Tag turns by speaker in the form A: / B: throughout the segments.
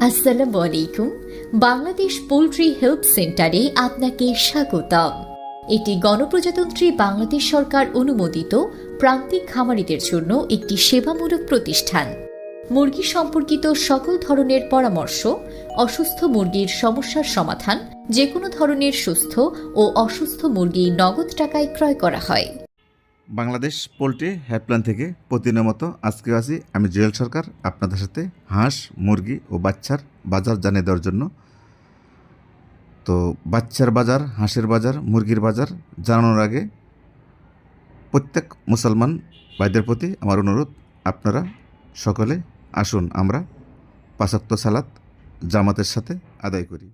A: আসসালামু আলাইকুম। Bangladesh poultry help সেন্টারে আপনাকে স্বাগতম। এটি গণপ্রজাতন্ত্রী বাংলাদেশ সরকার অনুমোদিত প্রান্তিক খামারিদের জন্য একটি সেবামূলক প্রতিষ্ঠান। মুরগি সম্পর্কিত সকল ধরনের পরামর্শ, অসুস্থ মুরগির সমস্যার সমাধান, যে কোনো ধরনের সুস্থ ও অসুস্থ মুরগি নগদ টাকায় ক্রয় করা হয়।
B: বাংলাদেশ পোল্ট্রি হেল্পলাইন থেকে প্রতিদিনের মতো আজকে আসি আমি জুয়েল সরকার আপনাদের সাথে হাঁস, মুরগি ও বাচ্চার বাজার জানিয়ে দেওয়ার জন্য। তো বাচ্চার বাজার, হাঁসের বাজার, মুরগির বাজার জানানোর আগে প্রত্যেক মুসলমান ভাইদের প্রতি আমার অনুরোধ, আপনারা সকলে আসুন আমরা 5 ওয়াক্ত সালাত জামাতের সাথে আদায় করি।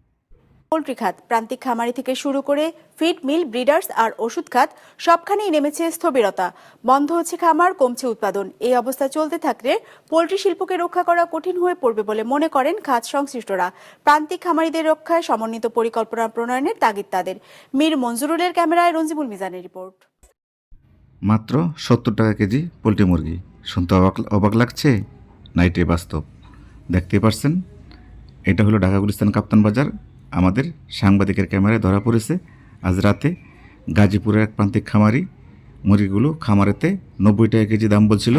C: পোল্ট্রি খাত প্রান্তিক খামারি থেকে শুরু করে ফিড মিল, ব্রিডার্স আর ওষুধ খাত সবখানেই নেমেছে স্থবিরতা। বন্ধ হচ্ছে খামার, কমছে উৎপাদন। এই অবস্থা চলতে থাকলে পোল্ট্রি শিল্পকে রক্ষা করা কঠিন হয়ে পড়বে বলে মনে করেন খাত সংশ্লিষ্টরা। প্রান্তিক খামারিদের রক্ষায় সমন্বিত পরিকল্পনা প্রণয়নের তাগিদ তাদের। মীর মঞ্জুরুলের ক্যামেরায় রঞ্জিবুল মিজানের রিপোর্ট।
B: মাত্র 70 টাকা কেজি পোলট্রি মুরগি, শুনতে অবাক লাগছে না? এটাই বাস্তব। দেখতে পাচ্ছেন, এটা হলো ঢাকা গুলিস্তান কাপ্তান বাজার। আমাদের সাংবাদিকের ক্যামেরায় ধরা পড়েছে আজ রাতে গাজীপুরের এক প্রান্তিক খামারি মুরগিগুলো খামারেতে 90 টাকা কেজি দাম বলছিল,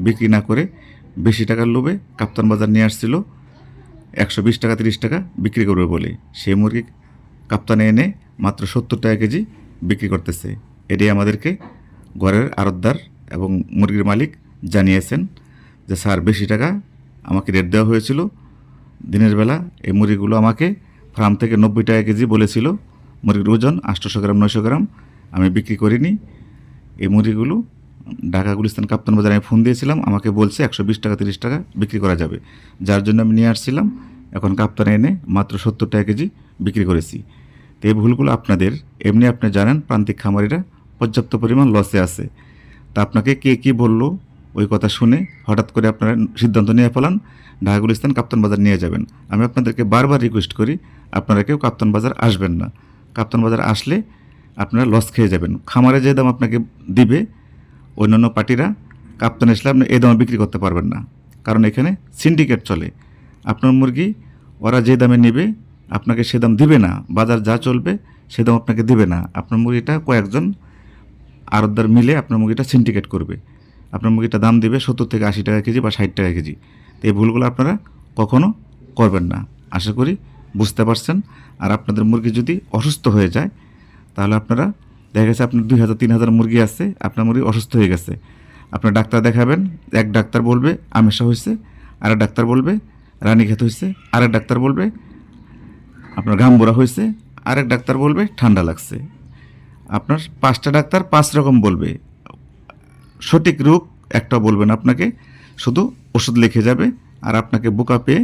B: বিক্রি না করে বেশি টাকার লোভে কাপ্তান বাজার নিয়ে আসছিল 120 টাকা 30 টাকা বিক্রি করবে বলে। সেই মুরগি কাপ্তানে এনে মাত্র 70 টাকা কেজি বিক্রি করতেছে। এটাই আমাদেরকে ঘরের আড়তদার এবং মুরগির মালিক জানিয়েছেন যে স্যার, বেশি টাকা আমাকে রেট দেওয়া হয়েছিল দিনের বেলা। এই মুরগিগুলো আমাকে ফার্ম থেকে 90 টাকা কেজি বলেছিল। মুরগির ওজন 800 গ্রাম 900 গ্রাম, আমি বিক্রি করিনি। এই মুরগিগুলো ঢাকা গুলিস্তান কাপ্তান বাজারে আমি ফোন দিয়েছিলাম, আমাকে বলছে 120 টাকা 30 টাকা বিক্রি করা যাবে, যার জন্য আমি নিয়ে আসছিলাম। এখন কাপ্তানে এনে মাত্র 70 টাকা কেজি বিক্রি করেছি। তো এই ভুলগুলো আপনাদের, এমনি আপনি জানেন প্রান্তিক খামারিরা পর্যাপ্ত পরিমাণ লসে আছে। তা আপনাকে কে কী বললো ওই কথা শুনে হঠাৎ করে আপনারা সিদ্ধান্ত নিয়ে ফেলান ঢাকা গুলিস্তান কাপ্তান বাজার নিয়ে যাবেন। আমি আপনাদেরকে বারবার রিকোয়েস্ট করি, আপনারা কেউ কাপ্তান বাজার আসবেন না। কাপ্তান বাজার আসলে আপনারা লস খেয়ে যাবেন। খামারে যে দাম আপনাকে দিবে, অন্যান্য পার্টিরা কাপ্তান আসলে আপনি এই দামে বিক্রি করতে পারবেন না, কারণ এখানে সিন্ডিকেট চলে। আপনার মুরগি ওরা যে দামে নেবে আপনাকে সে দাম দিবে না, বাজার যা চলবে সে দাম আপনাকে দিবে না। আপনার মুরগিটা কয়েকজন আড়তদার মিলে আপনার মুরগিটা সিন্ডিকেট করবে, আপনার মুরগিটা দাম দিবে 70 থেকে 80 টাকা কেজি বা 60 টাকা কেজি। তো এই ভুলগুলো আপনারা কখনো করবেন না, আশা করি বুঝতে পারছেন। আর আপনাদের মুরগি যদি অসুস্থ হয়ে যায়, তাহলে আপনারা দেখা গেছে আপনার 2000-3000 মুরগি আছে, আপনার মুরগি অসুস্থ হয়ে গেছে, আপনার ডাক্তার দেখাবেন। এক ডাক্তার বলবে আমেশা হয়েছে, আরেক ডাক্তার বলবে রানীক্ষেত হয়েছে, আরেক ডাক্তার বলবে আপনার গাম্বুরা হয়েছে, আরেক ডাক্তার বলবে ঠান্ডা লাগছে। আপনার 5টা ডাক্তার 5 রকম বলবে, সঠিক রোগ একটা বলবেন আপনাকে, শুধু ওষুধ লিখে যাবে আর আপনাকে বোকা পেয়ে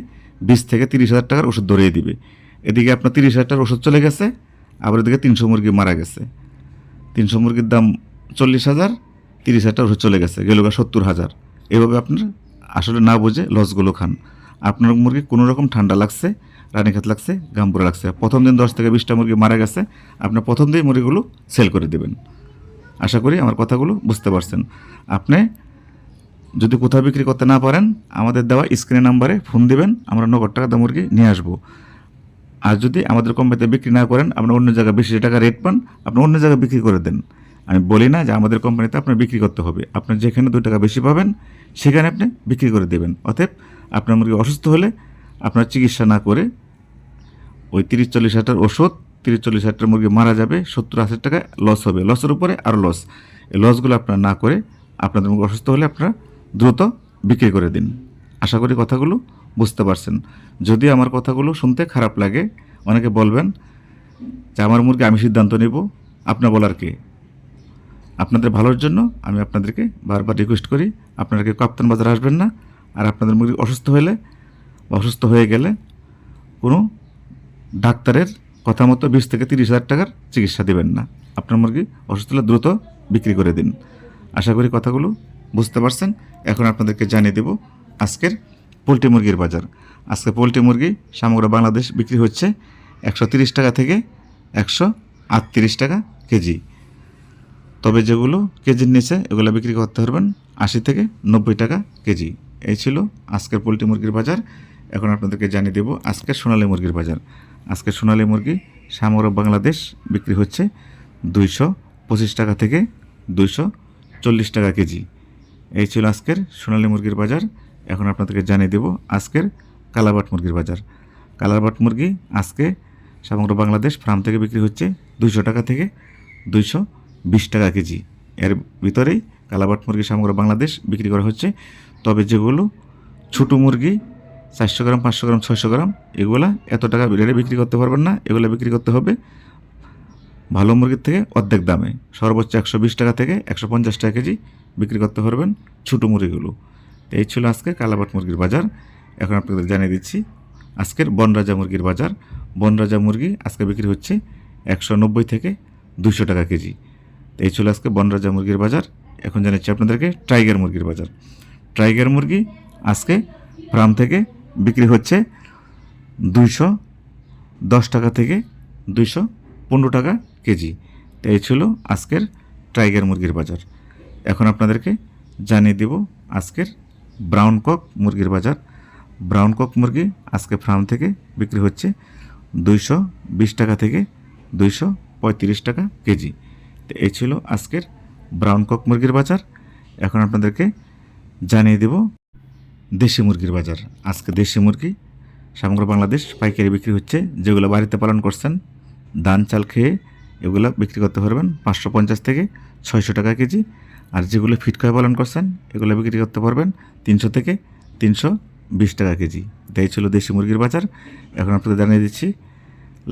B: 20 থেকে 30 হাজার টাকার ওষুধ ধরিয়ে দিবে। এদিকে আপনার 30 হাজার টাকার ওষুধ চলে গেছে, আবার এদিকে 300 মুরগি মারা গেছে। 300 মুরগির দাম 40,000, 30 হাজার টাকার ওষুধ চলে গেছে, গেল 70,000। এভাবে আপনার আসলে না বুঝে লসগুলো খান। আপনার মুরগি কোনো রকম ঠান্ডা লাগছে, রানীক্ষেত লাগছে, গাম্বুরা লাগছে, প্রথম দিন 10 থেকে 20টা মুরগি মারা গেছে, আপনার প্রথম দিন মুরগিগুলো সেল করে দেবেন। আশা করি আমার কথাগুলো বুঝতে পারছেন। আপনি যদি কোথাও বিক্রি করতে না পারেন, আমাদের দেওয়া স্ক্রিনের নাম্বারে ফোন দিবেন, আমরা 90 টাকা দাম মুরগি নিয়ে আসবো। আর যদি আমাদের কোম্পানিতে বিক্রি না করেন, আপনার অন্য জায়গায় বেশি টাকা রেট পান, আপনি অন্য জায়গায় বিক্রি করে দেন। আমি বলি না যে আমাদের কোম্পানিতে আপনার বিক্রি করতে হবে, আপনার যেখানে 2 টাকা বেশি পাবেন সেখানে আপনি বিক্রি করে দেবেন। অতএব আপনার মুরগি অসুস্থ হলে আপনার চিকিৎসা না করে ওই 30-40 হাজার ওষুধ, 30-40 হাজার মুরগি মারা যাবে, 70-80 টাকা লস হবে, লসের উপরে আরও লস। এই লসগুলো আপনারা না করে আপনাদের মুরগি অসুস্থ হলে আপনারা দ্রুত বিক্রি করে দিন। আশা করি কথাগুলো বুঝতে পারছেন। যদি আমার কথাগুলো শুনতে খারাপ লাগে, অনেকে বলবেন যে আমার মুরগি আমি সিদ্ধান্ত নেব, আপনার বলার কে? আপনাদের ভালোর জন্য আমি আপনাদেরকে বারবার রিকোয়েস্ট করি, আপনারা কেউ কাপ্তান বাজার আসবেন না। আর আপনাদের মুরগি অসুস্থ হলে বা অসুস্থ হয়ে গেলে কোনো ডাক্তারের কথা মতো 20 থেকে 30 হাজার টাকার চিকিৎসা দেবেন না। আপনার মুরগি অসুস্থ হলে দ্রুত বিক্রি করে দিন। আশা করি কথাগুলো বুঝতে পারছেন। এখন আপনাদেরকে জানিয়ে দেব আজকের পোলট্রি মুরগির বাজার। আজকে পোলট্রি মুরগি সমগ্র বাংলাদেশ বিক্রি হচ্ছে 130 টাকা থেকে 138 টাকা কেজি। তবে যেগুলো কেজির নিচে এগুলো বিক্রি করতে পারবেন 80 থেকে 90 টাকা কেজি। এই ছিল আজকের পোলট্রি মুরগির বাজার। এখন আপনাদেরকে জানিয়ে দেব আজকের সোনালী মুরগির বাজার। আজকের সোনালী মুরগি সমগ্র বাংলাদেশ বিক্রি হচ্ছে 225 টাকা থেকে 240 টাকা কেজি। এই ছিল আজকের সোনালী মুরগির বাজার। এখন আপনাদেরকে জানিয়ে দেব আজকের কালাবাট মুরগির বাজার। কালাবাট মুরগি আজকে সমগ্র বাংলাদেশ ফার্ম থেকে বিক্রি হচ্ছে 200 টাকা থেকে 220 টাকা কেজি। এর ভিতরেই কালাবাট মুরগি সমগ্র বাংলাদেশ বিক্রি করা হচ্ছে। তবে যেগুলো ছোটো মুরগি 400 গ্রাম, 500 গ্রাম, 600 গ্রাম, এগুলা এত টাকা রেটে বিক্রি করতে পারবেন না। এগুলো বিক্রি করতে হবে ভালো মুরগির থেকে অর্ধেক দামে, সর্বোচ্চ 120 টাকা থেকে 150 টাকা কেজি বিক্রি করতে পারবেন ছোটো মুরগিগুলো। তো এই ছিল আজকে কালাবাট মুরগির বাজার। এখন আপনাদের জানিয়ে দিচ্ছি আজকের বনরাজা মুরগির বাজার। বনরাজা মুরগি আজকে বিক্রি হচ্ছে 190 থেকে 200 টাকা কেজি। তো এই ছিল আজকে বনরাজা মুরগির বাজার। এখন জানাচ্ছি আপনাদেরকে টাইগার মুরগির বাজার। টাইগার মুরগি আজকে ফার্ম থেকে বিক্রি হচ্ছে 210 টাকা থেকে 215 টাকা কেজি। তো এই ছিল আজকের টাইগার মুরগির বাজার। এখন আপনাদেরকে জানিয়ে দেব আজকের ব্রাউন কক মুরগির বাজার। ব্রাউন কক মুরগি আজকে ফার্ম থেকে বিক্রি হচ্ছে 220 টাকা থেকে 235 টাকা কেজি। তো এই ছিল আজকের ব্রাউন কক মুরগির বাজার। এখন আপনাদেরকে জানিয়ে দেব দেশি মুরগির বাজার। আজকে দেশি মুরগি সমগ্র বাংলাদেশ পাইকারি বিক্রি হচ্ছে। যেগুলো বাড়িতে পালন করছেন ধান চাল খেয়ে, এগুলো বিক্রি করতে পারবেন 550 থেকে 600 টাকা কেজি। আর যেগুলো ফিট করে পালন করছেন এগুলো বিক্রি করতে পারবেন 300 থেকে 320 টাকা কেজি। এটাই ছিল দেশি মুরগির বাজার। এখন আপনাদের জানিয়ে দিচ্ছি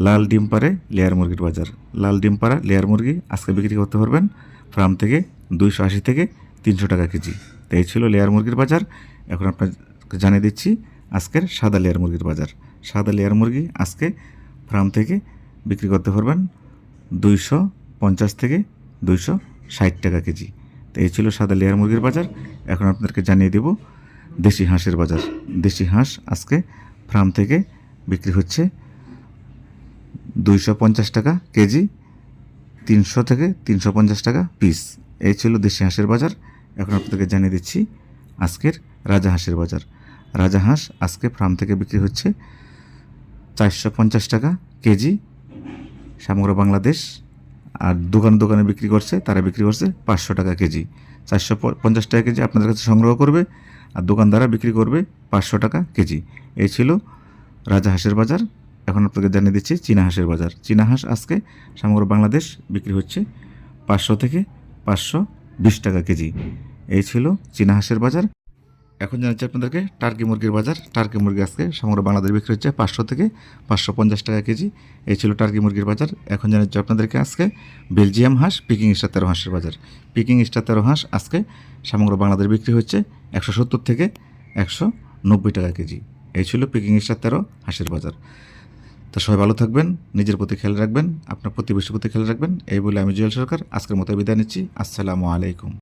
B: লাল ডিম পাড়ে লেয়ার মুরগির বাজার। লাল ডিম পাড়া লেয়ার মুরগি আজকে বিক্রি করতে পারবেন ফার্ম থেকে 280 থেকে 300 টাকা কেজি। এই ছিল লেয়ার মুরগির বাজার। এখন আপনাকে জানিয়ে দিচ্ছি আজকের সাদা লেয়ার মুরগির বাজার। সাদা লেয়ার মুরগি আজকে ফার্ম থেকে বিক্রি করতে পারবেন 250 থেকে 260 টাকা কেজি। তো এই ছিল সাদা লেয়ার মুরগির বাজার। এখন আপনাদেরকে জানিয়ে দেব দেশি হাঁসের বাজার। দেশি হাঁস আজকে ফার্ম থেকে বিক্রি হচ্ছে 250 টাকা কেজি, 300 থেকে 350 টাকা পিস। এই ছিল দেশি হাঁসের বাজার। এখন আপনাদেরকে জানিয়ে দিচ্ছি আজকের রাজা হাঁসের বাজার। রাজা হাঁস আজকে ফার্ম থেকে বিক্রি হচ্ছে 450 টাকা কেজি সমগ্র বাংলাদেশ। আর দোকানে বিক্রি করছে, তারা বিক্রি করছে 500 টাকা কেজি। 450 টাকা কেজি আপনাদের কাছে সংগ্রহ করবে, আর দোকানদাররা বিক্রি করবে 500 টাকা কেজি। এই ছিল রাজা হাঁসের বাজার। এখন আপনাকে জানিয়ে দিচ্ছি চীনা হাঁসের বাজার। চীনা হাঁস আজকে সমগ্র বাংলাদেশ বিক্রি হচ্ছে 500 থেকে 520 টাকা কেজি। এই ছিল চীনা হাঁসের বাজার। এখন জানাচ্ছি আপনাদেরকে টার্কি মুরগির বাজার। টার্কি মুরগি আজকে সমগ্র বাংলাদেশ বিক্রি হচ্ছে 500 থেকে 550 টাকা কেজি। এই ছিল টার্কি মুরগির বাজার। এখন জানাচ্ছি আপনাদেরকে আজকে বেলজিয়াম হাঁস পিকিং স্টার 13 হাঁসের বাজার। পিকিং স্টার 13 হাঁস আজকে সমগ্র বাংলাদেশ বিক্রি হচ্ছে 170 থেকে 190 টাকা কেজি। এই ছিল পিকিং স্টার 13 হাঁসের বাজার। তো সবাই ভালো থাকবেন, নিজের প্রতি খেয়াল রাখবেন, আপনার প্রতিবেশীর প্রতি খেয়াল রাখবেন। এই বলে আমি জুয়েল সরকার আজকের মতো বিদায় নিচ্ছি। আসসালামু আলাইকুম।